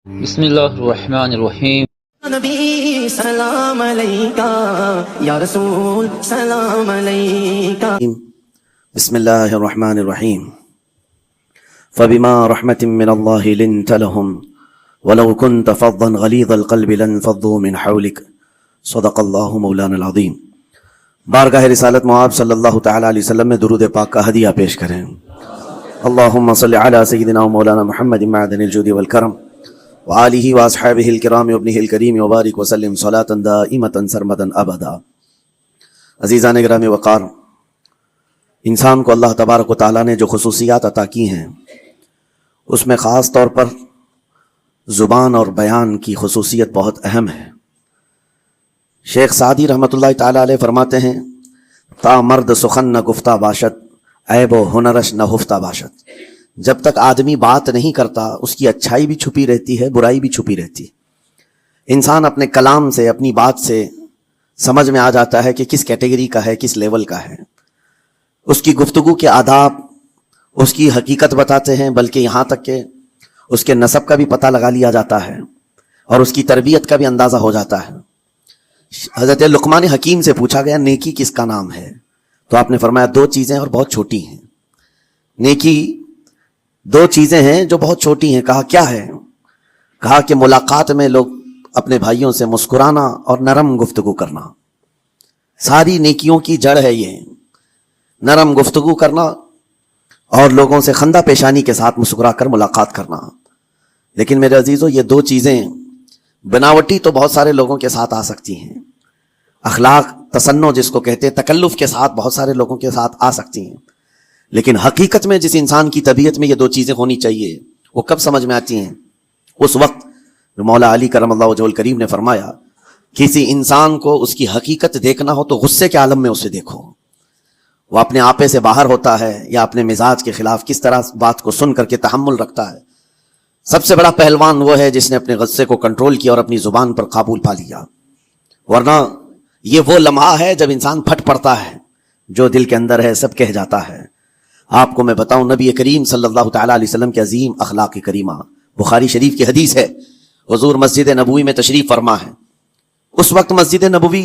بسم اللہ الرحمن الرحیم. نبی سلام علیکہ یا رسول سلام علیکہ. بسم اللہ الرحمن الرحیم. فبما رحمت من اللہ لنت لهم ولو كنت فظا غلیظ القلب لانفضوا من حولك. صدق اللہ مولانا العظیم. بارگاہ رسالت معاب صلی اللہ تعالی علیہ وسلم میں درود پاک کا ہدیہ پیش کریں. اللہم صلی علی سیدنا مولانا محمد معدن الجود والکرم وآلہ واصحابہ الکرام وابنہ الکریم وبارک وسلم صلاة دائمة سرمدا ابدا. عزیزان گرامی وقار، انسان کو اللہ تبارک و تعالیٰ نے جو خصوصیات عطا کی ہیں اس میں خاص طور پر زبان اور بیان کی خصوصیت بہت اہم ہے. شیخ سعدی رحمۃ اللہ تعالیٰ علیہ فرماتے ہیں تا مرد سخن نہ گفتہ باشد عیب و ہنرش نہ ہفتہ باشد. جب تک آدمی بات نہیں کرتا اس کی اچھائی بھی چھپی رہتی ہے، برائی بھی چھپی رہتی ہے. انسان اپنے کلام سے، اپنی بات سے سمجھ میں آ جاتا ہے کہ کس کیٹیگری کا ہے، کس لیول کا ہے. اس کی گفتگو کے آداب اس کی حقیقت بتاتے ہیں، بلکہ یہاں تک کہ اس کے نسب کا بھی پتہ لگا لیا جاتا ہے اور اس کی تربیت کا بھی اندازہ ہو جاتا ہے. حضرت لقمان حکیم سے پوچھا گیا نیکی کس کا نام ہے، تو آپ نے فرمایا دو چیزیں اور بہت چھوٹی ہیں. نیکی دو چیزیں ہیں جو بہت چھوٹی ہیں. کہا کیا ہے؟ کہا کہ ملاقات میں لوگ اپنے بھائیوں سے مسکرانا اور نرم گفتگو کرنا. ساری نیکیوں کی جڑ ہے یہ نرم گفتگو کرنا اور لوگوں سے خندہ پیشانی کے ساتھ مسکرا کر ملاقات کرنا. لیکن میرے عزیزو، یہ دو چیزیں بناوٹی تو بہت سارے لوگوں کے ساتھ آ سکتی ہیں، اخلاق تصنع جس کو کہتے ہیں تکلف کے ساتھ بہت سارے لوگوں کے ساتھ آ سکتی ہیں. لیکن حقیقت میں جس انسان کی طبیعت میں یہ دو چیزیں ہونی چاہیے وہ کب سمجھ میں آتی ہیں؟ اس وقت مولا علی کرم اللہ وجہہ الکریم نے فرمایا کسی انسان کو اس کی حقیقت دیکھنا ہو تو غصے کے عالم میں اسے دیکھو. وہ اپنے آپے سے باہر ہوتا ہے یا اپنے مزاج کے خلاف کس طرح بات کو سن کر کے تحمل رکھتا ہے. سب سے بڑا پہلوان وہ ہے جس نے اپنے غصے کو کنٹرول کیا اور اپنی زبان پر قابو پا لیا. ورنہ یہ وہ لمحہ ہے جب انسان پھٹ پڑتا ہے، جو دل کے اندر ہے سب کہہ جاتا ہے. آپ کو میں بتاؤں نبی کریم صلی اللہ تعالیٰ علیہ وسلم کے عظیم اخلاق کریمہ، بخاری شریف کی حدیث ہے، حضور مسجد نبوی میں تشریف فرما ہے. اس وقت مسجد نبوی،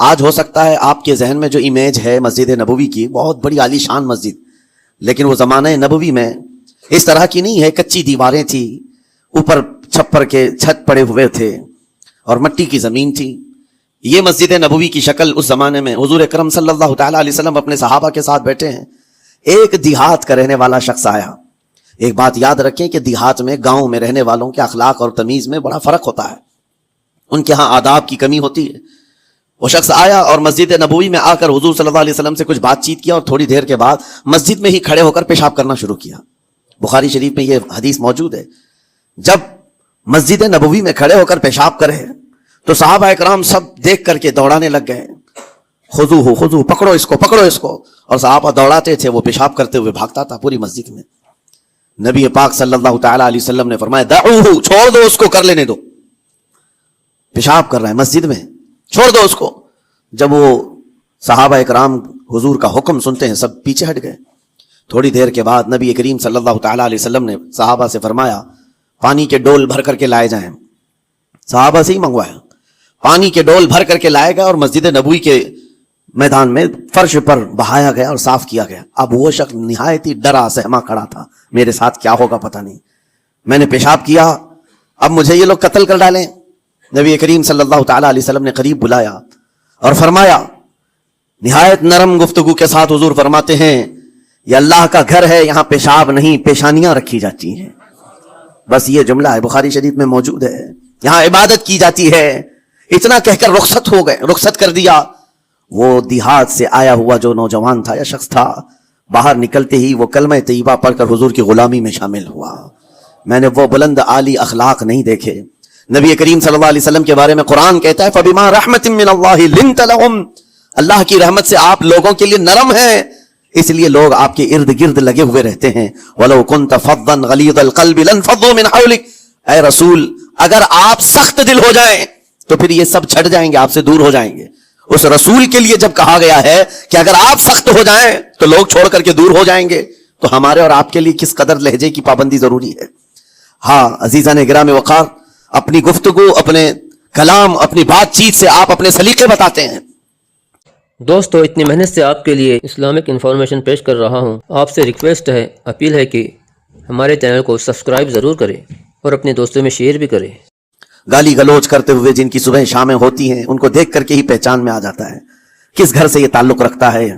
آج ہو سکتا ہے آپ کے ذہن میں جو امیج ہے مسجد نبوی کی بہت بڑی عالی شان مسجد، لیکن وہ زمانہ نبوی میں اس طرح کی نہیں ہے. کچی دیواریں تھی، اوپر چھپر کے چھت پڑے ہوئے تھے اور مٹی کی زمین تھی. یہ مسجد نبوی کی شکل اس زمانے میں. حضور اکرم صلی اللہ تعالیٰ علیہ وسلم اپنے صحابہ کے ساتھ بیٹھے ہیں. ایک دیہات کا رہنے والا شخص آیا. ایک بات یاد رکھیں کہ دیہات میں، گاؤں میں رہنے والوں کے اخلاق اور تمیز میں بڑا فرق ہوتا ہے. ان کے ہاں آداب کی کمی ہوتی ہے. وہ شخص آیا اور مسجد نبوی میں آ کر حضور صلی اللہ علیہ وسلم سے کچھ بات چیت کیا اور تھوڑی دیر کے بعد مسجد میں ہی کھڑے ہو کر پیشاب کرنا شروع کیا. بخاری شریف میں یہ حدیث موجود ہے. جب مسجد نبوی میں کھڑے ہو کر پیشاب کرے تو صحابہ اکرام سب دیکھ کر کے دوڑانے لگ گئے. خذوہ خذوہ، پکڑو اس کو پکڑو اس کو. اور صحابہ دوڑاتے تھے، وہ پیشاب کرتے ہوئے بھاگتا تھا پوری مسجد میں. نبی پاک صلی اللہ تعالیٰ علیہ وسلم نے فرمایا دعوہ، چھوڑ دو اس کو، کر لینے دو. پیشاب کر رہا ہے مسجد میں، چھوڑ دو اس کو. جب وہ صحابہ اکرام حضور کا حکم سنتے ہیں سب پیچھے ہٹ گئے. تھوڑی دیر کے بعد نبی کریم صلی اللہ تعالیٰ علیہ وسلم نے صحابہ سے فرمایا پانی کے ڈول بھر کر کے لائے جائیں. صحابہ سے ہی منگوایا. پانی کے ڈول بھر کر کے لائے گئے اور مسجد نبوی کے میدان میں فرش پر بہایا گیا اور صاف کیا گیا. اب وہ شخص نہایت ہی ڈرا سہما کھڑا تھا، میرے ساتھ کیا ہوگا پتہ نہیں، میں نے پیشاب کیا، اب مجھے یہ لوگ قتل کر ڈالیں. نبی کریم صلی اللہ تعالیٰ علیہ وسلم نے قریب بلایا اور فرمایا نہایت نرم گفتگو کے ساتھ حضور فرماتے ہیں یہ اللہ کا گھر ہے، یہاں پیشاب نہیں پیشانیاں رکھی جاتی ہیں. بس یہ جملہ ہے، بخاری شریف میں موجود ہے. یہاں عبادت کی جاتی ہے. اتنا کہہ کر رخصت ہو گئے، رخصت کر دیا. وہ دیہات سے آیا ہوا جو نوجوان تھا یا شخص تھا، باہر نکلتے ہی وہ کلمہ طیبہ پڑھ کر حضور کی غلامی میں شامل ہوا. میں نے وہ بلند عالی اخلاق نہیں دیکھے. نبی کریم صلی اللہ علیہ وسلم کے بارے میں قرآن کہتا ہے فَبِمَا رَحْمَةٍ مِّنَ اللَّهِ لِنْتَ لَهُمْ. اللہ کی رحمت سے آپ لوگوں کے لیے نرم ہیں، اس لیے لوگ آپ کے ارد گرد لگے ہوئے رہتے ہیں. وَلَوْ كُنْتَ فَظًّا غَلِيظَ الْقَلْبِ لَانفَضُّوا مِنْ حَوْلِكَ. اے رسول، اگر آپ سخت دل ہو جائیں تو پھر یہ سب چھٹ جائیں گے، آپ سے دور ہو جائیں گے. اس رسول کے لیے جب کہا گیا ہے کہ اگر آپ سخت ہو جائیں تو لوگ چھوڑ کر کے دور ہو جائیں گے، تو ہمارے اور آپ کے لیے کس قدر لہجے کی پابندی ضروری ہے. ہاں عزیزان گرامی وقار، اپنی گفتگو، اپنے کلام، اپنی بات چیت سے آپ اپنے سلیقے بتاتے ہیں. دوستو، اتنی محنت سے آپ کے لیے اسلامک انفارمیشن پیش کر رہا ہوں. آپ سے ریکویسٹ ہے، اپیل ہے کہ ہمارے چینل کو سبسکرائب ضرور کریں اور اپنے دوستوں میں شیئر بھی کریں. گالی گلوچ کرتے ہوئے جن کی صبح شامیں ہوتی ہیں، ان کو دیکھ کر کے ہی پہچان میں آ جاتا ہے کس گھر سے یہ تعلق رکھتا ہے،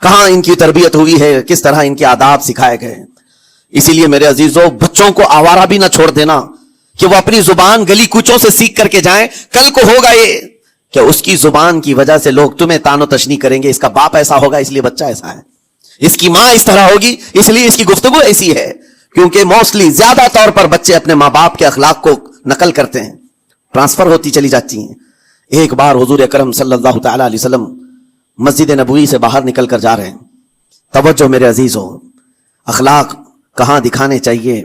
کہاں ان کی تربیت ہوئی ہے، کس طرح ان کے آداب سکھائے گئے. اسی لیے میرے عزیزو، بچوں کو آوارہ بھی نہ چھوڑ دینا کہ وہ اپنی زبان گلی کوچوں سے سیکھ کر کے جائیں. کل کو ہوگا یہ کہ اس کی زبان کی وجہ سے لوگ تمہیں تان و تشنی کریں گے، اس کا باپ ایسا ہوگا اس لیے بچہ ایسا ہے، اس کی ماں اس طرح ہوگی اس لیے اس کی گفتگو ایسی ہے. کیونکہ موسٹلی زیادہ طور پر بچے اپنے ماں باپ کے اخلاق کو نقل کرتے ہیں، ٹرانسفر ہوتی چلی جاتی ہیں. ایک بار حضور اکرم صلی اللہ تعالی علیہ وسلم مسجد نبوی سے باہر نکل کر جا رہے ہیں. توجہ میرے عزیزو، اخلاق کہاں دکھانے چاہیے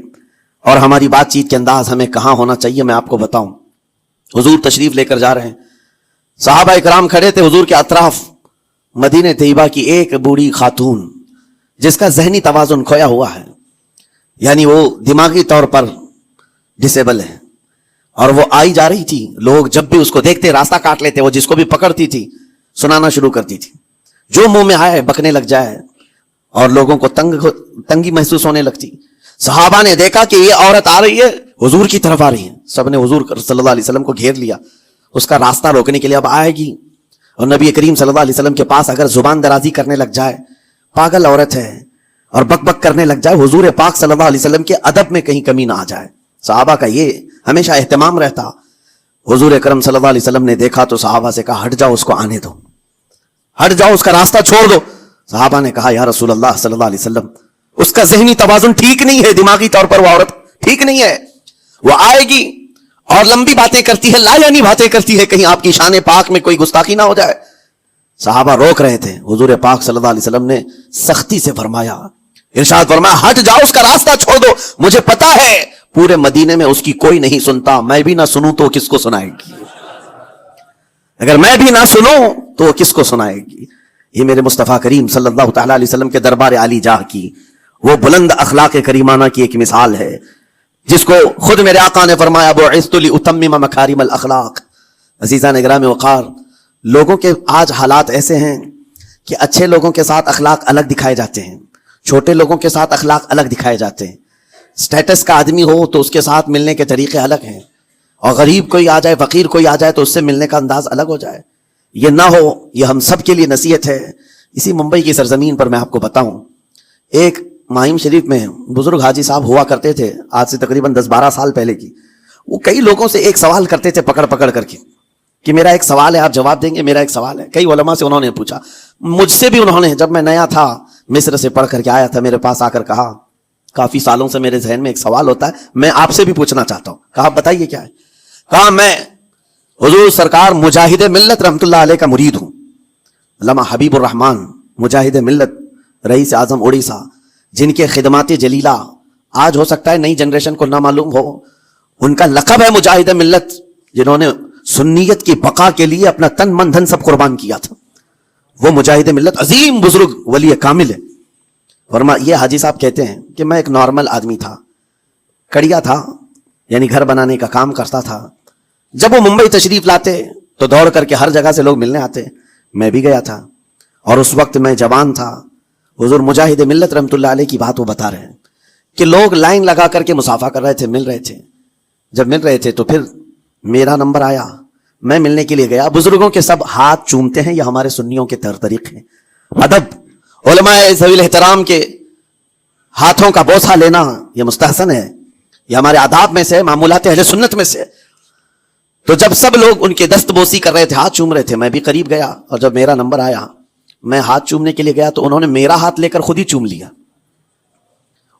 اور ہماری بات چیت کے انداز ہمیں کہاں ہونا چاہیے میں آپ کو بتاؤں. حضور تشریف لے کر جا رہے ہیں، صحابہ اکرام کھڑے تھے حضور کے اطراف. مدینہ طیبہ کی ایک بوڑھی خاتون جس کا ذہنی توازن کھویا ہوا ہے، یعنی وہ دماغی طور پر ڈسیبل ہے، اور وہ آئی جا رہی تھی. لوگ جب بھی اس کو دیکھتے راستہ کاٹ لیتے. وہ جس کو بھی پکڑتی تھی سنانا شروع کرتی تھی، جو منہ میں آئے بکنے لگ جائے، اور لوگوں کو تنگی محسوس ہونے لگتی. صحابہ نے دیکھا کہ یہ عورت آ رہی ہے، حضور کی طرف آ رہی ہے. سب نے حضور صلی اللہ علیہ وسلم کو گھیر لیا، اس کا راستہ روکنے کے لیے. اب آئے گی اور نبی کریم صلی اللہ علیہ وسلم کے پاس اگر زبان درازی کرنے لگ جائے، پاگل عورت ہے، اور بک بک کرنے لگ جائے، حضور پاک صلی اللہ علیہ وسلم کے ادب میں کہیں کمی نہ آ جائے. صحابہ کا یہ ہمیشہ اہتمام رہتا. حضور اکرم صلی اللہ علیہ وسلم نے دیکھا تو صحابہ سے کہا، ہٹ جاؤ، اس کو آنے دو، ہٹ جاؤ، اس کا راستہ چھوڑ دو. صحابہ نے کہا، یا رسول اللہ صلی اللہ علیہ وسلم، اس کا ذہنی توازن ٹھیک نہیں ہے، دماغی طور پر وہ عورت ٹھیک نہیں ہے. وہ آئے گی اور لمبی باتیں کرتی ہے، لا یعنی باتیں کرتی ہے، کہیں آپ کی شان پاک میں کوئی گستاخی نہ ہو جائے. صحابہ روک رہے تھے. حضور پاک صلی اللہ علیہ وسلم نے سختی سے فرمایا، ارشاد فرمایا، ہٹ جاؤ، اس کا راستہ چھوڑ دو. مجھے پتا ہے پورے مدینے میں اس کی کوئی نہیں سنتا، میں بھی نہ سنوں تو کس کو سنائے گی؟ اگر میں بھی نہ سنوں تو کس کو سنائے گی؟ یہ میرے مصطفیٰ کریم صلی اللہ تعالی علیہ وسلم کے دربار عالی جاہ کی وہ بلند اخلاق کریمانہ کی ایک مثال ہے، جس کو خود میرے آقا نے فرمایا، بعثت لأتمم مکارم الاخلاق. عزیزان اکرام وقار، لوگوں کے آج حالات ایسے ہیں کہ اچھے لوگوں کے ساتھ اخلاق الگ دکھائے جاتے ہیں، چھوٹے لوگوں کے ساتھ اخلاق الگ دکھائے جاتے ہیں. سٹیٹس کا آدمی ہو تو اس کے ساتھ ملنے کے طریقے الگ ہیں، اور غریب کوئی آ جائے، فقیر کوئی آ جائے تو اس سے ملنے کا انداز الگ ہو جائے. یہ نہ ہو، یہ ہم سب کے لیے نصیحت ہے. اسی ممبئی کی سرزمین پر میں آپ کو بتاؤں، ایک ماہیم شریف میں بزرگ حاجی صاحب ہوا کرتے تھے، آج سے تقریباً 10-12 سال پہلے کی. وہ کئی لوگوں سے ایک سوال کرتے تھے پکڑ پکڑ کر کے کہ میرا ایک سوال ہے، آپ جواب دیں گے، میرا ایک سوال ہے. کئی علماء سے انہوں نے پوچھا، مجھ سے بھی انہوں نے، جب میں نیا تھا مصر سے پڑھ کر کے آیا تھا، میرے پاس آ کر کہا، کافی سالوں سے میرے ذہن میں ایک سوال ہوتا ہے، میں آپ سے بھی پوچھنا چاہتا ہوں. کہا بتائیے کیا ہے؟ کہا میں حضور سرکار مجاہد ملت رحمت اللہ علیہ کا مرید ہوں. علامہ حبیب الرحمان مجاہد ملت، رئیس اعظم اڑیسہ، جن کے خدمات جلیلہ آج ہو سکتا ہے نئی جنریشن کو نہ معلوم ہو. ان کا لقب ہے مجاہد ملت، جنہوں نے سنیت کی بقا کے لیے اپنا تن من دھن سب قربان کیا تھا. وہ مجاہد ملت عظیم بزرگ ولی کامل ہے. ورما یہ حاجی صاحب کہتے ہیں کہ میں ایک نارمل آدمی تھا، کڑیا تھا، یعنی گھر بنانے کا کام کرتا تھا. جب وہ ممبئی تشریف لاتے تو دوڑ کر کے ہر جگہ سے لوگ ملنے آتے. میں بھی گیا تھا، اور اس وقت میں جوان تھا. حضور مجاہد ملت رحمت اللہ علیہ کی بات وہ بتا رہے ہیں کہ لوگ لائن لگا کر کے مصافحہ کر رہے تھے، مل رہے تھے. جب مل رہے تھے تو پھر میرا نمبر آیا، میں ملنے کے لیے گیا. بزرگوں کے سب ہاتھ چومتے ہیں، یہ ہمارے سنیوں کے طور طریقے ہیں. ادب، علماء ذوی الاحترام کے ہاتھوں کا بوسہ لینا یہ مستحسن ہے، یہ ہمارے آداب میں سے، معمولات اہل سنت میں سے. تو جب سب لوگ ان کے دست بوسی کر رہے تھے، ہاتھ چوم رہے تھے، میں بھی قریب گیا، اور جب میرا نمبر آیا میں ہاتھ چومنے کے لیے گیا تو انہوں نے میرا ہاتھ لے کر خود ہی چوم لیا.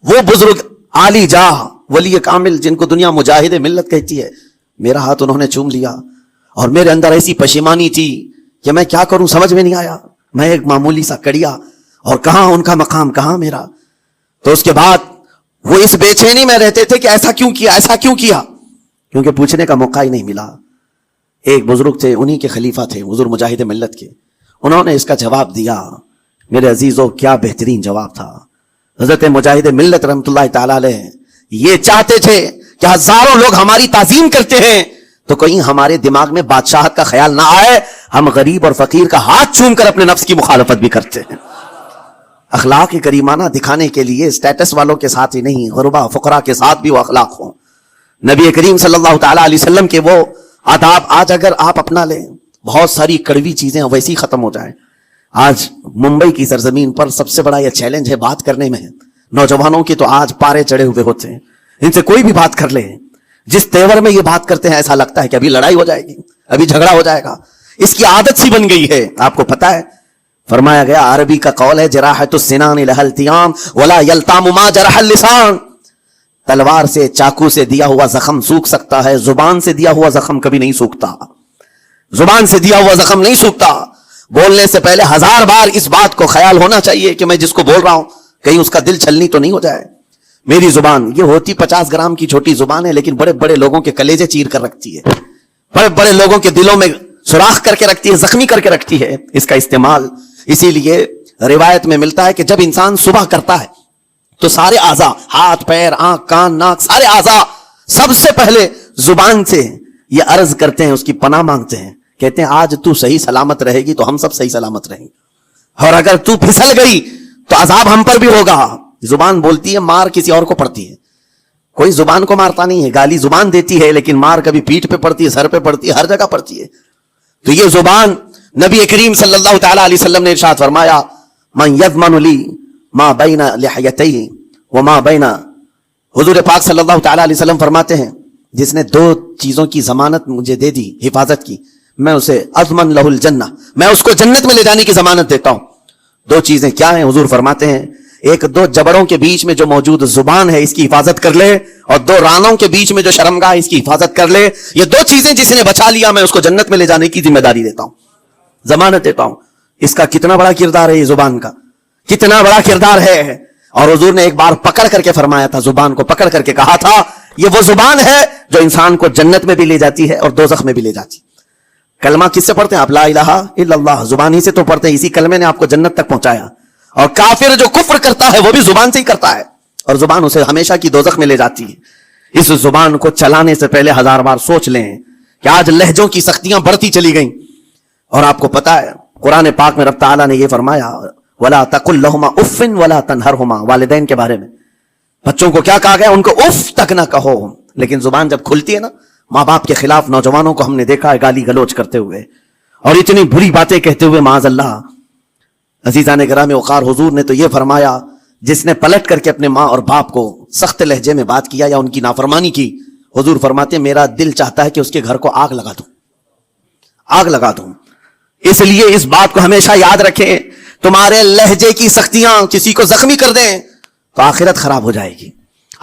وہ بزرگ عالی جاہ ولی کامل جن کو دنیا مجاہد ملت کہتی ہے، میرا ہاتھ انہوں نے چوم لیا. اور میرے اندر ایسی پشیمانی تھی کہ میں کیا کروں، سمجھ میں نہیں آیا. میں ایک معمولی سا کڑیا، اور کہاں ان کا مقام، کہاں میرا. تو اس کے بعد وہ اس بے چینی میں رہتے تھے کہ ایسا کیوں کیا، ایسا کیوں کیا، کیونکہ پوچھنے کا موقع ہی نہیں ملا. ایک بزرگ تھے، انہی کے خلیفہ تھے حضور مجاہد ملت کے، انہوں نے اس کا جواب دیا. میرے عزیزو کیا بہترین جواب تھا. حضرت مجاہد ملت رحمت اللہ تعالی علیہ یہ چاہتے تھے کہ ہزاروں لوگ ہماری تعظیم کرتے ہیں تو کہیں ہمارے دماغ میں بادشاہت کا خیال نہ آئے، ہم غریب اور فقیر کا ہاتھ چوم کر اپنے نفس کی مخالفت بھی کرتے ہیں۔ اخلاق کریمانہ دکھانے کے لیے سٹیٹس والوں کے ساتھ ہی نہیں، غربا فقراء کے ساتھ بھی وہ اخلاق ہوں۔ نبی کریم صلی اللہ تعالی علیہ وسلم کے وہ آداب آج اگر آپ اپنا لیں، بہت ساری کڑوی چیزیں ویسی ختم ہو جائیں۔ آج ممبئی کی سرزمین پر سب سے بڑا یہ چیلنج ہے بات کرنے میں، نوجوانوں کی تو آج پارے چڑھے ہوئے ہوتے ہیں، ان سے کوئی بھی بات کر لے، جس تیور میں یہ بات کرتے ہیں ایسا لگتا ہے کہ ابھی لڑائی ہو جائے گی، ابھی جھگڑا ہو جائے گا، اس کی عادت سی بن گئی ہے۔ آپ کو پتا ہے فرمایا گیا، عربی کا قول ہے جراحت السنان لها التیام ولا یلتام ما جرح اللسان، تلوار سے چاقو سے دیا ہوا زخم سوکھ سکتا ہے، زبان سے دیا ہوا زخم کبھی نہیں سوکھتا، زبان سے دیا ہوا زخم نہیں سوکھتا۔ بولنے سے پہلے 1000 بار اس بات کو خیال ہونا چاہیے کہ میں جس کو بول رہا ہوں کہیں اس کا دل چھلنی تو نہیں ہو جائے۔ میری زبان یہ ہوتی 50 گرام کی چھوٹی زبان ہے، لیکن بڑے بڑے لوگوں کے کلیجے چیر کر رکھتی ہے، بڑے بڑے لوگوں کے دلوں میں سوراخ کر کے رکھتی ہے، زخمی کر کے رکھتی ہے اس کا استعمال۔ اسی لیے روایت میں ملتا ہے کہ جب انسان صبح کرتا ہے تو سارے اعضاء، ہاتھ پیر آنکھ کان ناک، سارے اعضاء سب سے پہلے زبان سے یہ عرض کرتے ہیں، اس کی پناہ مانگتے ہیں، کہتے ہیں آج تو صحیح سلامت رہے گی تو ہم سب صحیح سلامت رہیں گے، اور اگر تو پھسل گئی تو عذاب ہم پر بھی ہوگا۔ زبان بولتی ہے، مار کسی اور کو پڑتی ہے، کوئی زبان کو مارتا نہیں ہے، گالی زبان دیتی ہے لیکن مار کبھی پیٹھ پہ پڑتی ہے، سر پہ پڑتی ہے، ہر جگہ پڑتی ہے۔ تو یہ زبان نبی کریم صلی اللہ تعالی علیہ وسلم نے ارشاد فرمایا، من یضمن لی ما بین لحیتیہ وما بین، حضور پاک صلی اللہ تعالی علیہ وسلم فرماتے ہیں جس نے 2 چیزوں کی ضمانت مجھے دے دی، حفاظت کی، میں اسے اضمن لہ الجنہ، میں اس کو جنت میں لے جانے کی ضمانت دیتا ہوں۔ 2 چیزیں کیا ہیں؟ حضور فرماتے ہیں ایک 2 جبڑوں کے بیچ میں جو موجود زبان ہے اس کی حفاظت کر لے، اور 2 رانوں کے بیچ میں جو شرمگاہ اس کی حفاظت کر لے، یہ 2 چیزیں جس نے بچا لیا میں اس کو جنت میں لے جانے کی ذمہ داری دیتا ہوں، ضمانت دیتا ہوں۔ اس کا کتنا بڑا کردار ہے، یہ زبان کا کتنا بڑا کردار ہے۔ اور حضور نے ایک بار پکڑ کر کے فرمایا تھا، زبان کو پکڑ کر کے کہا تھا یہ وہ زبان ہے جو انسان کو جنت میں بھی لے جاتی ہے اور دوزخ میں بھی لے جاتی ہے۔ کلمہ کس سے پڑھتے ہیں آپ؟ لا الہ الا اللہ، زبان ہی سے تو پڑھتے ہیں، اسی کلمے نے آپ کو جنت تک پہنچایا۔ اور کافر جو کفر کرتا ہے وہ بھی زبان سے ہی کرتا ہے، اور زبان اسے ہمیشہ کی دوزخ میں لے جاتی ہے۔ اس زبان کو چلانے سے پہلے 1000 بار سوچ لیں کہ آج لہجوں کی سختیاں بڑھتی چلی گئیں، اور آپ کو پتا ہے قرآن پاک میں رب تعالیٰ نے یہ فرمایا، وَلَا تَقُلْ لَهُمَا اُفٍّ وَلَا تَنْهَرْهُمَا، والدین کے بارے میں بچوں کو کیا کہا گیا؟ ان کو اف تک نہ کہو۔ لیکن زبان جب کھلتی ہے نا، ماں باپ کے خلاف نوجوانوں کو ہم نے دیکھا ہے گالی گلوچ کرتے ہوئے اور اتنی بری باتیں کہتے ہوئے، معاذ اللہ۔ عزیزان گرامی وقار، حضور نے تو یہ فرمایا جس نے پلٹ کر کے اپنے ماں اور باپ کو سخت لہجے میں بات کیا یا ان کی نافرمانی کی، حضور فرماتے میرا دل چاہتا ہے کہ اس کے گھر کو آگ لگا دوں، آگ لگا دوں۔ اس لیے اس بات کو ہمیشہ یاد رکھیں، تمہارے لہجے کی سختیاں کسی کو زخمی کر دیں تو آخرت خراب ہو جائے گی،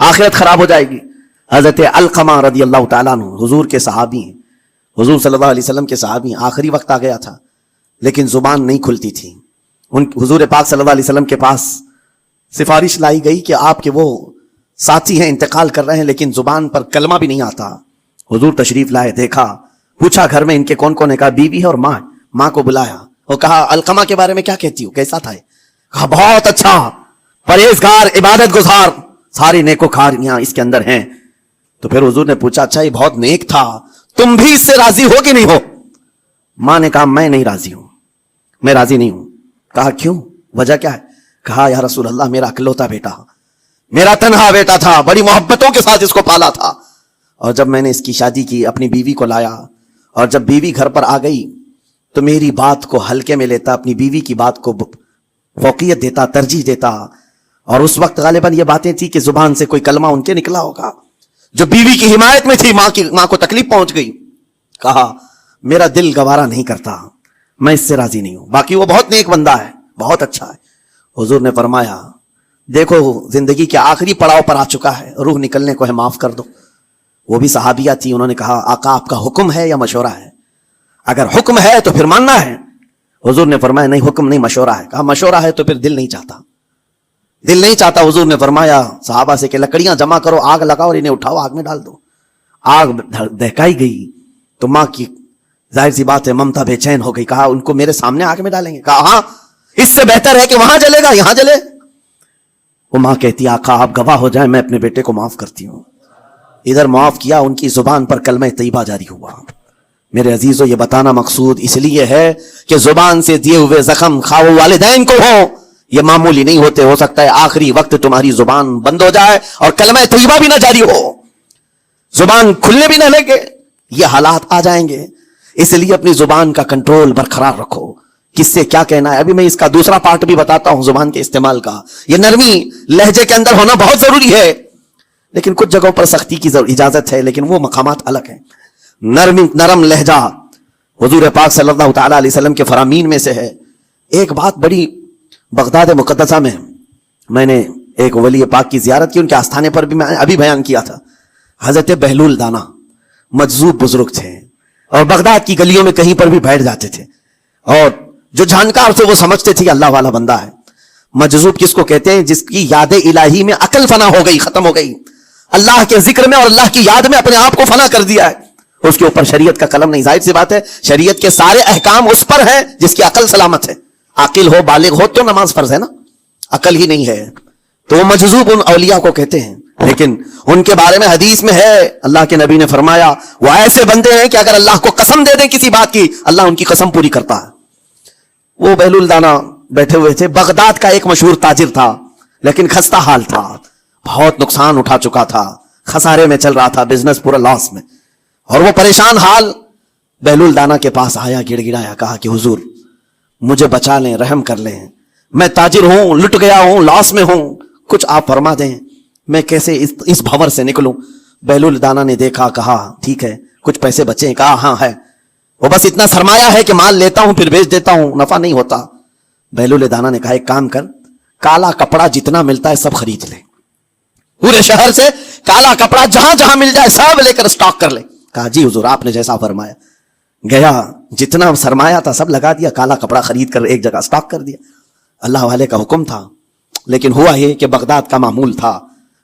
آخرت خراب ہو جائے گی۔ حضرت علقمہ رضی اللہ تعالیٰ عنہ حضور کے صحابی ہیں، حضور صلی اللہ علیہ وسلم کے صحابی ہیں، آخری وقت آ گیا تھا لیکن زبان نہیں کھلتی تھی۔ حضور پاک صلی اللہ علیہ وسلم کے پاس سفارش لائی گئی کہ آپ کے وہ ساتھی ہیں انتقال کر رہے ہیں لیکن زبان پر کلمہ بھی نہیں آتا۔ حضور تشریف لائے، دیکھا، پوچھا گھر میں ان کے کون کون ہے، کہا بیوی ہے اور ماں۔ ماں کو بلایا اور کہا علقمہ کے بارے میں کیا کہتی ہو، کیسا تھا؟ کہا بہت اچھا، پرہیزگار، عبادت گزار، ساری نیکوکاریاں اس کے اندر ہیں۔ تو پھر حضور نے پوچھا اچھا یہ بہت نیک تھا، تم بھی اس سے راضی ہو کہ نہیں ہو؟ ماں نے کہا میں نہیں راضی ہوں، میں راضی نہیں ہوں۔ کہا کیوں، وجہ کیا ہے؟ کہا یا رسول اللہ میرا اکلوتا بیٹا، میرا تنہا بیٹا تھا، بڑی محبتوں کے ساتھ اس کو پالا تھا، اور جب میں نے اس کی شادی کی اپنی بیوی کو لایا، اور جب بیوی گھر پر آ گئی تو میری بات کو ہلکے میں لیتا، اپنی بیوی کی بات کو فوقیت دیتا، ترجیح دیتا۔ اور اس وقت غالباً یہ باتیں تھی کہ زبان سے کوئی کلمہ ان کے نکلا ہوگا جو بیوی کی حمایت میں تھی، ماں کو تکلیف پہنچ گئی۔ کہا میرا دل گوارا نہیں کرتا، میں اس سے راضی نہیں ہوں، باقی وہ بہت نیک بندہ ہے، بہت اچھا ہے۔ حضور نے فرمایا دیکھو زندگی کے آخری پڑاؤ پر آ چکا ہے، روح نکلنے کو ہے، معاف کر دو۔ وہ بھی صحابیہ تھی، انہوں نے کہا آقا آپ کا حکم ہے یا مشورہ ہے؟ اگر حکم ہے تو پھر ماننا ہے۔ حضور نے فرمایا نہیں حکم نہیں، مشورہ ہے۔ کہا مشورہ ہے تو پھر دل نہیں چاہتا، دل نہیں چاہتا۔ حضور نے فرمایا صحابہ سے کہ لکڑیاں جمع کرو، آگ لگاؤ اور انہیں اٹھاؤ، آگ میں ڈال دو۔ آگ دہکائی گئی تو ماں کی ظاہر سی بات ہے ممتا بے چین ہو گئی۔ کہا ان کو میرے سامنے آگ میں ڈالیں گے؟ کہا ہاں، اس سے بہتر ہے کہ وہاں جلے گا، یہاں جلے۔ وہ ماں کہتی آقا آپ گواہ ہو جائیں، میں اپنے بیٹے کو معاف کرتی ہوں، ادھر معاف کیا, ان کی زبان پر کلمہ طیبہ جاری ہوا. میرے عزیزو, یہ بتانا مقصود اس لیے ہے کہ زبان سے دیے ہوئے زخم خواہ والدین کو ہو, یہ معمولی نہیں ہوتے. ہو سکتا ہے آخری وقت تمہاری زبان بند ہو جائے اور کلمہ طیبہ بھی نہ جاری ہو, زبان کھلنے بھی نہ لگے, یہ حالات آ جائیں گے. اس لیے اپنی زبان کا کنٹرول برقرار رکھو. کس سے کیا کہنا ہے, ابھی میں اس کا دوسرا پارٹ بھی بتاتا ہوں زبان کے استعمال کا. یہ نرمی لہجے کے اندر ہونا بہت ضروری ہے, لیکن کچھ جگہوں پر سختی کی اجازت ہے, لیکن وہ مقامات الگ ہیں. نرم لہجہ حضور پاک صلی اللہ تعالی علیہ وسلم کے فرامین میں سے ہے. ایک بات بڑی, بغداد مقدسہ میں نے ایک ولی پاک کی زیارت کی, ان کے آستانے پر بھی میں ابھی بیان کیا تھا. حضرت بہلول دانا مجذوب بزرگ تھے اور بغداد کی گلیوں میں کہیں پر بھی بیٹھ جاتے تھے, اور جو جانکار تھے وہ سمجھتے تھے کہ اللہ والا بندہ ہے. مجذوب کس کو کہتے ہیں؟ جس کی یاد الہی میں عقل فنا ہو گئی, ختم ہو گئی. اللہ کے ذکر میں اور اللہ کی یاد میں اپنے آپ کو فنا کر دیا ہے. اس کے اوپر شریعت کا قلم نہیں. ظاہر سی بات ہے شریعت کے سارے احکام اس پر ہیں جس کی عقل سلامت ہے. عاقل ہو, بالغ ہو تو نماز فرض ہے نا, عقل ہی نہیں ہے تو وہ مجذوب ان اولیاء کو کہتے ہیں. لیکن ان کے بارے میں حدیث میں ہے, اللہ کے نبی نے فرمایا وہ ایسے بندے ہیں کہ اگر اللہ کو قسم دے دیں کسی بات کی, اللہ ان کی قسم پوری کرتا ہے. وہ بہلول دانا بیٹھے ہوئے تھے. بغداد کا ایک مشہور تاجر تھا, لیکن خستہ حال تھا, بہت نقصان اٹھا چکا تھا, خسارے میں چل رہا تھا, بزنس پورا لاس میں, اور وہ پریشان حال بہلول دانا کے پاس آیا, گڑ گڑایا, کہا کہ حضور مجھے بچا لیں, رحم کر لیں, میں تاجر ہوں, لٹ گیا ہوں, لاس میں ہوں, کچھ آپ فرما دیں, میں کیسے اس بھور سے نکلوں. بہلول دانا نے دیکھا, کہا ٹھیک ہے کچھ پیسے بچے ہیں؟ کہا ہاں ہے, وہ بس اتنا سرمایہ ہے کہ مال لیتا ہوں پھر بیچ دیتا ہوں, نفع نہیں ہوتا. بہلول دانا نے کہا ایک کام کر, کالا کپڑا جتنا ملتا ہے سب خرید لے, پورے شہر سے کالا کپڑا جہاں جہاں مل جائے سب لے کر سٹاک کر لے. کہا جی حضور آپ نے جیسا فرمایا. گیا, جتنا سرمایہ تھا سب لگا دیا, کالا کپڑا خرید کر ایک جگہ سٹاک کر دیا. اللہ والے کا حکم تھا, لیکن ہوا یہ کہ بغداد کا معمول تھا,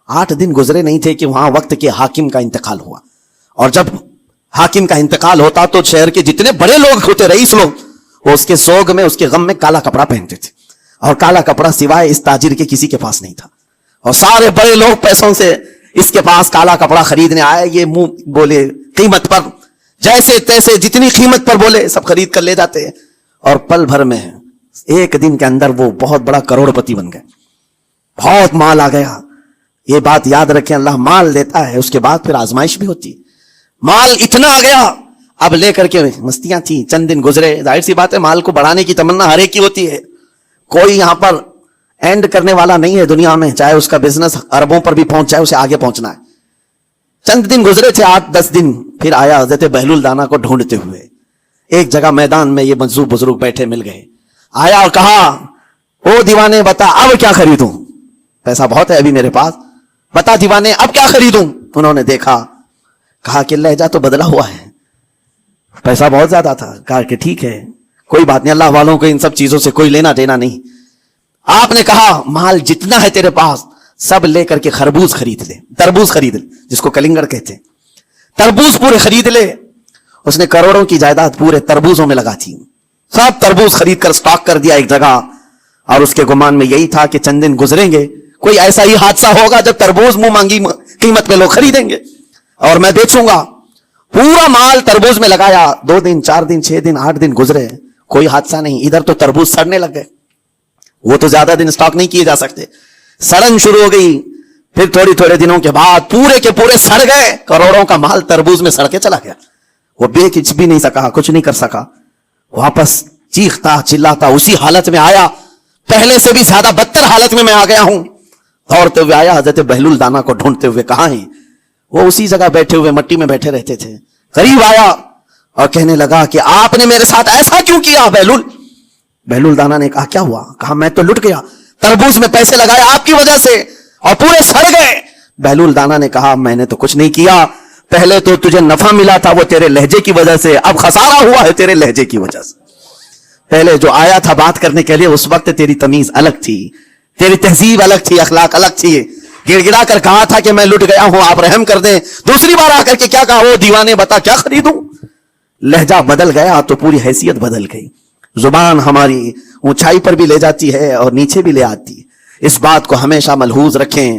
8 دن گزرے نہیں تھے کہ وہاں وقت کے حاکم کا انتقال ہوا. اور جب حاکم کا انتقال ہوتا تو شہر کے جتنے بڑے لوگ ہوتے, رئیس لوگ, وہ اس کے سوگ میں, اس کے غم میں کالا کپڑا پہنتے تھے. اور کالا کپڑا سوائے اس تاجر کے کسی کے پاس نہیں تھا. اور سارے بڑے لوگ پیسوں سے اس کے پاس کالا کپڑا خریدنے آئے. یہ منہ بولے قیمت پر, جیسے تیسے جتنی قیمت پر بولے سب خرید کر لے جاتے ہیں. اور پل بھر میں, ایک دن کے اندر وہ بہت بڑا کروڑ پتی بن گئے, بہت مال آ گیا. یہ بات یاد رکھیں, اللہ مال دیتا ہے, اس کے بعد پھر آزمائش بھی ہوتی ہے. مال اتنا آ گیا, اب لے کر کے مستیاں تھیں, چند دن گزرے. ظاہر سی بات ہے مال کو بڑھانے کی تمنا ہر ایک کی ہوتی ہے, کوئی یہاں پر اینڈ کرنے والا نہیں ہے دنیا میں, چاہے اس کا بزنس اربوں پر بھی پہنچ جائے, اسے آگے پہنچنا ہے. چند دن گزرے تھے, 8-10 دن, پھر آیا حضرت بہلول دانا کو ڈھونڈتے ہوئے. ایک جگہ میدان میں یہ مجذوب بزرگ بیٹھے مل گئے. آیا اور کہا او دیوانے بتا اب کیا خریدوں, پیسہ بہت ہے ابھی میرے پاس, بتا دیوانے اب کیا خریدوں. انہوں نے دیکھا, کہا کہ لہجہ تو بدلا ہوا ہے, پیسہ بہت زیادہ تھا. کہا کہ ٹھیک ہے کوئی بات نہیں, اللہ والوں کو ان سب چیزوں سے کوئی لینا دینا نہیں. آپ نے کہا مال جتنا ہے تیرے پاس سب لے کر کے خربوز خرید لے, تربوز خرید لے, جس کو کلنگڑ کہتے ہیں, تربوز پورے خرید لے. اس نے کروڑوں کی جائیداد پورے تربوزوں میں لگا تھی, سب تربوز خرید کر سٹاک کر دیا ایک جگہ. اور اس کے گمان میں یہی تھا کہ چند دن گزریں گے, کوئی ایسا ہی حادثہ ہوگا جب تربوز منہ مانگی قیمت پہ لوگ خریدیں گے اور میں بیچوں گا. پورا مال تربوز میں لگایا, 2 دن 4 دن 6 دن 8 دن گزرے, کوئی حادثہ نہیں. ادھر تو تربوز سڑنے لگ گئے, وہ تو زیادہ دن سٹاک نہیں کیے جا سکتے, سڑن شروع ہو گئی. پھر تھوڑے دنوں کے بعد پورے کے پورے سڑ گئے, کروڑوں کا مال تربوز میں سڑ کے چلا گیا. وہ بیچ بھی نہیں سکا, کچھ نہیں کر سکا, واپس چیختا چلاتا اسی حالت میں آیا, پہلے سے بھی زیادہ بدتر حالت میں آ گیا ہوں. دوڑتے ہوئے آیا, حضرت بہلول دانا کو ڈھونڈتے ہوئے, کہاں ہیں؟ وہ اسی جگہ بیٹھے ہوئے مٹی میں بیٹھے رہتے تھے. قریب آیا اور کہنے لگا کہ آپ نے میرے ساتھ ایسا کیوں کیا بہلول. بہلول دانا نے کہا کیا ہوا؟ کہا میں تو لٹ گیا, تربوز میں پیسے لگائے آپ کی وجہ سے اور پورے سڑ گئے. بہلول دانا نے کہا میں نے تو کچھ نہیں کیا, پہلے تو تجھے نفع ملا تھا وہ تیرے لہجے کی وجہ سے, اب خسارہ ہوا ہے تیرے لہجے کی وجہ سے. پہلے جو آیا تھا بات کرنے کے لیے اس وقت تیری تمیز الگ تھی, تیری تہذیب الگ تھی, اخلاق الگ تھی, گڑ گڑا کر کہا تھا کہ میں لٹ گیا ہوں آپ رحم کر دیں. دوسری بار آ کر کے کیا کہا, وہ دیوانے بتا کیا خریدوں. لہجہ بدل گیا تو پوری حیثیت بدل گئی. زبان ہماری اونچائی پر بھی لے جاتی ہے اور نیچے بھی لے آتی ہے. اس بات کو ہمیشہ ملحوظ رکھیں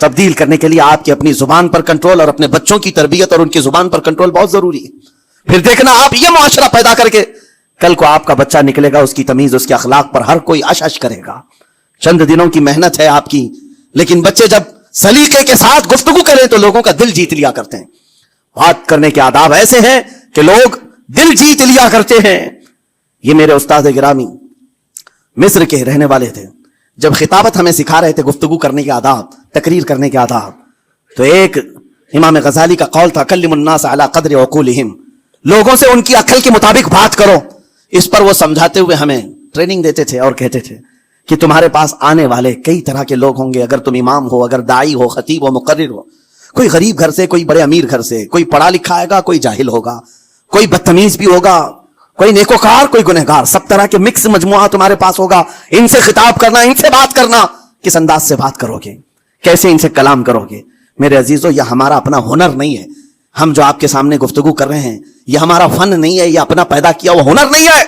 تبدیل کرنے کے لیے آپ کی اپنی زبان پر کنٹرول اور اپنے بچوں کی تربیت اور ان کی زبان پر کنٹرول بہت ضروری ہے. پھر دیکھنا آپ یہ معاشرہ پیدا کر کے کل کو آپ کا بچہ نکلے گا, اس کی تمیز, اس کے اخلاق پر ہر کوئی اش اش کرے گا. چند دنوں کی محنت ہے آپ کی, لیکن بچے جب سلیقے کے ساتھ گفتگو کریں تو لوگوں کا دل جیت لیا کرتے ہیں. بات کرنے کے آداب ایسے ہیں کہ لوگ دل جیت لیا کرتے ہیں. یہ میرے استاد گرامی مصر کے رہنے والے تھے. جب خطابت ہمیں سکھا رہے تھے گفتگو کرنے کے آداب, تقریر کرنے کے آداب, تو ایک امام غزالی کا قول تھا کلم الناس علی قدر عقولہم, لوگوں سے ان کی عقل کے مطابق بات کرو. اس پر وہ سمجھاتے ہوئے ہمیں ٹریننگ دیتے تھے اور کہتے تھے کہ تمہارے پاس آنے والے کئی طرح کے لوگ ہوں گے. اگر تم امام ہو, اگر داعی ہو, خطیب ہو, مقرر ہو, کوئی غریب گھر سے, کوئی بڑے امیر گھر سے, کوئی پڑھا لکھا آئے گا, کوئی جاہل ہوگا, کوئی بدتمیز بھی ہوگا, کوئی نیکوکار, کوئی گنہگار, سب طرح کے مکس مجموعہ تمہارے پاس ہوگا. ان سے خطاب کرنا, ان سے بات کرنا, کس انداز سے بات کرو گے, کیسے ان سے کلام کرو گے. میرے عزیزو, یہ ہمارا اپنا ہنر نہیں ہے. ہم جو آپ کے سامنے گفتگو کر رہے ہیں یہ ہمارا فن نہیں ہے, یہ اپنا پیدا کیا وہ ہنر نہیں ہے.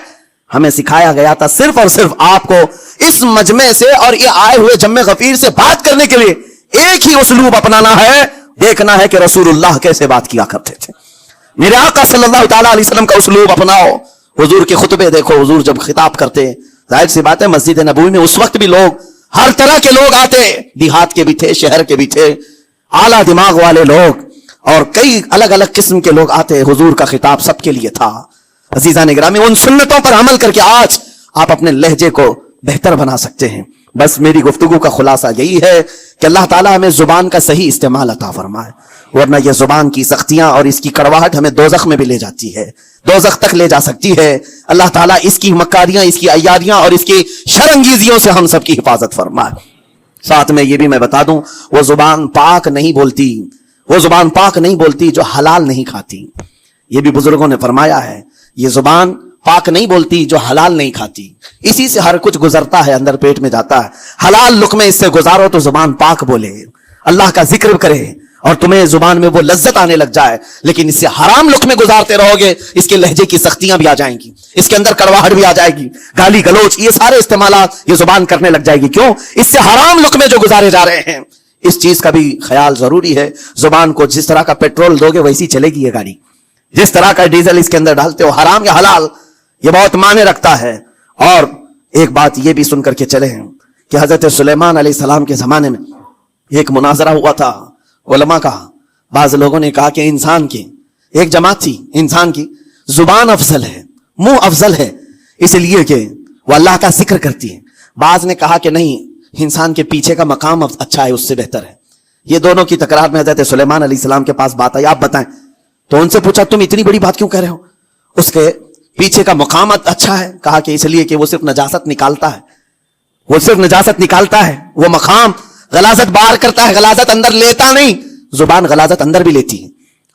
ہمیں سکھایا گیا تھا صرف اور صرف آپ کو اس مجمع سے اور یہ آئے ہوئے جمع غفیر سے بات کرنے کے لیے ایک ہی اسلوب اپنانا ہے. دیکھنا ہے کہ رسول اللہ کیسے بات کیا کرتے تھے. میرے آقا صلی اللہ تعالیٰ علیہ وسلم کا اسلوب اپناؤ. حضور کے خطبے دیکھو, حضور جب خطاب کرتے, ظاہر سی بات ہے مسجد نبوی میں اس وقت بھی لوگ, ہر طرح کے لوگ آتے, دیہات کے بھی تھے, شہر کے بھی تھے, اعلیٰ دماغ والے لوگ اور کئی الگ الگ قسم کے لوگ آتے. حضور کا خطاب سب کے لیے تھا. عزیزان گرامی, ان سنتوں پر عمل کر کے آج آپ اپنے لہجے کو بہتر بنا سکتے ہیں. بس میری گفتگو کا خلاصہ یہی ہے کہ اللہ تعالیٰ ہمیں زبان کا صحیح استعمال عطا فرمائے, ورنہ یہ زبان کی سختیاں اور اس کی کڑواہٹ ہمیں دوزخ میں بھی لے جاتی ہے, دوزخ تک لے جا سکتی ہے. اللہ تعالیٰ اس کی مکاریاں, اس کی عیاریاں اور اس کی شرانگیزیوں سے ہم سب کی حفاظت فرمائے. ساتھ میں یہ بھی میں بتا دوں, وہ زبان پاک نہیں بولتی, وہ زبان پاک نہیں بولتی جو حلال نہیں کھاتی. یہ بھی بزرگوں نے فرمایا ہے, یہ زبان پاک نہیں بولتی جو حلال نہیں کھاتی. اسی سے ہر کچھ گزرتا ہے, اندر پیٹ میں جاتا ہے. حلال لقمے اس سے گزارو تو زبان پاک بولے, اللہ کا ذکر کرے اور تمہیں زبان میں وہ لذت آنے لگ جائے. لیکن اس سے حرام لقمے گزارتے رہو گے, اس کے لہجے کی سختیاں بھی آ جائیں گی, اس کے اندر کڑواہٹ بھی آ جائے گی, گالی گلوچ, یہ سارے استعمالات یہ زبان کرنے لگ جائے گی. کیوں؟ اس سے حرام لقمے جو گزارے جا رہے ہیں. اس چیز کا بھی خیال ضروری ہے. زبان کو جس طرح کا پیٹرول دو گے ویسی چلے گی یہ گاڑی, جس طرح کا ڈیزل اس کے اندر ڈالتے ہو, حرام یا حلال, یہ بہت معنی رکھتا ہے. اور ایک بات یہ بھی سن کر کے چلے ہیں کہ حضرت سلیمان علیہ السلام کے زمانے میں ایک مناظرہ ہوا تھا علماء کا. بعض لوگوں نے کہا کہ انسان کی ایک جماعت تھی, انسان کی زبان افضل ہے, منہ افضل ہے, اس لیے کہ وہ اللہ کا ذکر کرتی ہے. بعض نے کہا کہ نہیں, انسان کے پیچھے کا مقام اچھا ہے, اس سے بہتر ہے. یہ دونوں کی تکرار میں حضرت سلیمان علیہ السلام کے پاس بات آئی, آپ بتائیں. تو ان سے پوچھا تم اتنی بڑی بات کیوں کہہ رہے ہو؟ اس کے پیچھے کا مقام اچھا ہے. کہا کہ اس لیے کہ وہ صرف نجاست نکالتا ہے, وہ صرف نجاست نکالتا ہے, وہ مقام غلاظت باہر کرتا ہے, غلاظت اندر لیتا نہیں. زبان غلاظت اندر بھی لیتی ہے,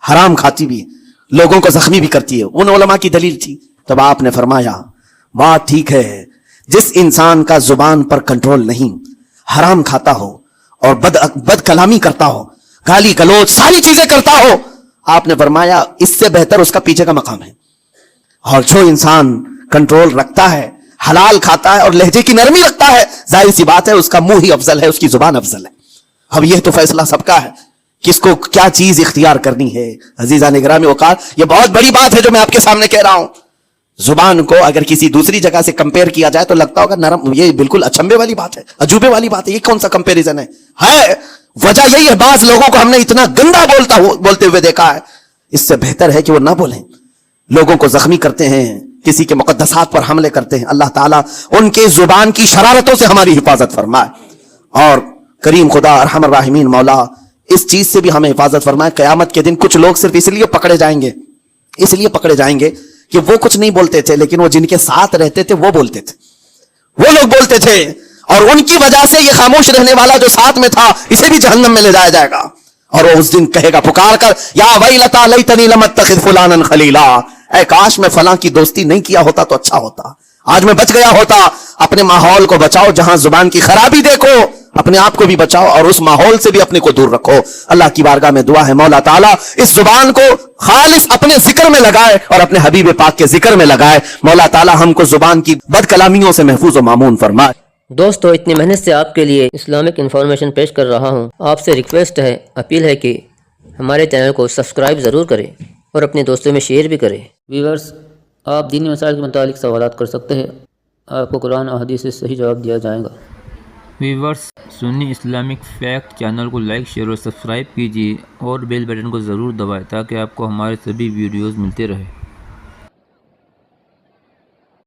حرام کھاتی بھی ہے, لوگوں کو زخمی بھی کرتی ہے. ان علماء کی دلیل تھی. تب آپ نے فرمایا بات ٹھیک ہے, جس انسان کا زبان پر کنٹرول نہیں, حرام کھاتا ہو اور بد کلامی کرتا ہو, گالی گلوچ ساری چیزیں کرتا ہو, آپ نے فرمایا اس سے بہتر اس کا پیچھے کا مقام ہے. اور جو انسان کنٹرول رکھتا ہے, حلال کھاتا ہے اور لہجے کی نرمی رکھتا ہے, ظاہر سی بات ہے اس کا منہ ہی افضل ہے, اس کی زبان افضل ہے. اب یہ تو فیصلہ سب کا ہے, کس کو کیا چیز اختیار کرنی ہے. عزیزان گرامی وقار, یہ بہت بڑی بات ہے جو میں آپ کے سامنے کہہ رہا ہوں. زبان کو اگر کسی دوسری جگہ سے کمپیئر کیا جائے تو لگتا ہوگا نرم, یہ بالکل اچنبے والی بات ہے, عجوبے والی بات ہے. یہ کون سا کمپیریزن ہے؟ وجہ یہی ہے, بعض لوگوں کو ہم نے اتنا گندا بولتے ہوئے دیکھا ہے. اس سے بہتر ہے کہ وہ نہ بولیں. لوگوں کو زخمی کرتے ہیں, کسی کے مقدسات پر حملے کرتے ہیں. اللہ تعالیٰ ان کے زبان کی شرارتوں سے ہماری حفاظت فرمائے. اور کریم خدا ارحم الراحمین مولا اس چیز سے بھی ہمیں حفاظت فرمائے. قیامت کے دن کچھ لوگ صرف اس لیے پکڑے جائیں گے کہ وہ کچھ نہیں بولتے تھے, لیکن وہ جن کے ساتھ رہتے تھے وہ بولتے تھے, وہ لوگ بولتے تھے, اور ان کی وجہ سے یہ خاموش رہنے والا جو ساتھ میں تھا اسے بھی جہنم میں لے جایا جائے گا. اور وہ اس دن کہے گا پکار کر, یا ویلتا لیتنی لم اتخذ فلانا خلیلا, اے کاش میں فلاں کی دوستی نہیں کیا ہوتا تو اچھا ہوتا, آج میں بچ گیا ہوتا. اپنے ماحول کو بچاؤ, جہاں زبان کی خرابی دیکھو اپنے آپ کو بھی بچاؤ اور اس ماحول سے بھی اپنے کو دور رکھو. اللہ کی بارگاہ میں دعا ہے مولا تعالیٰ اس زبان کو خالص اپنے ذکر میں لگائے اور اپنے حبیب پاک کے ذکر میں لگائے. مولا تعالیٰ ہم کو زبان کی بد کلامیوں سے محفوظ و مامون فرمائے. دوستو اتنی محنت سے آپ کے لیے اسلامک انفارمیشن پیش کر رہا ہوں، آپ سے ریکویسٹ ہے، اپیل ہے کہ ہمارے چینل کو سبسکرائب ضرور کریں اور اپنے دوستوں میں شیئر بھی کریں۔ ویورز، آپ دینی مسائل کے متعلق سوالات کر سکتے ہیں، آپ کو قرآن اور حدیث سے صحیح جواب دیا جائے گا۔ ویورز، سنی اسلامک فیکٹ چینل کو لائک، شیئر اور سبسکرائب کیجیے اور بیل بٹن کو ضرور دبائیں تاکہ آپ کو ہمارے سبھی ویڈیوز ملتے رہے۔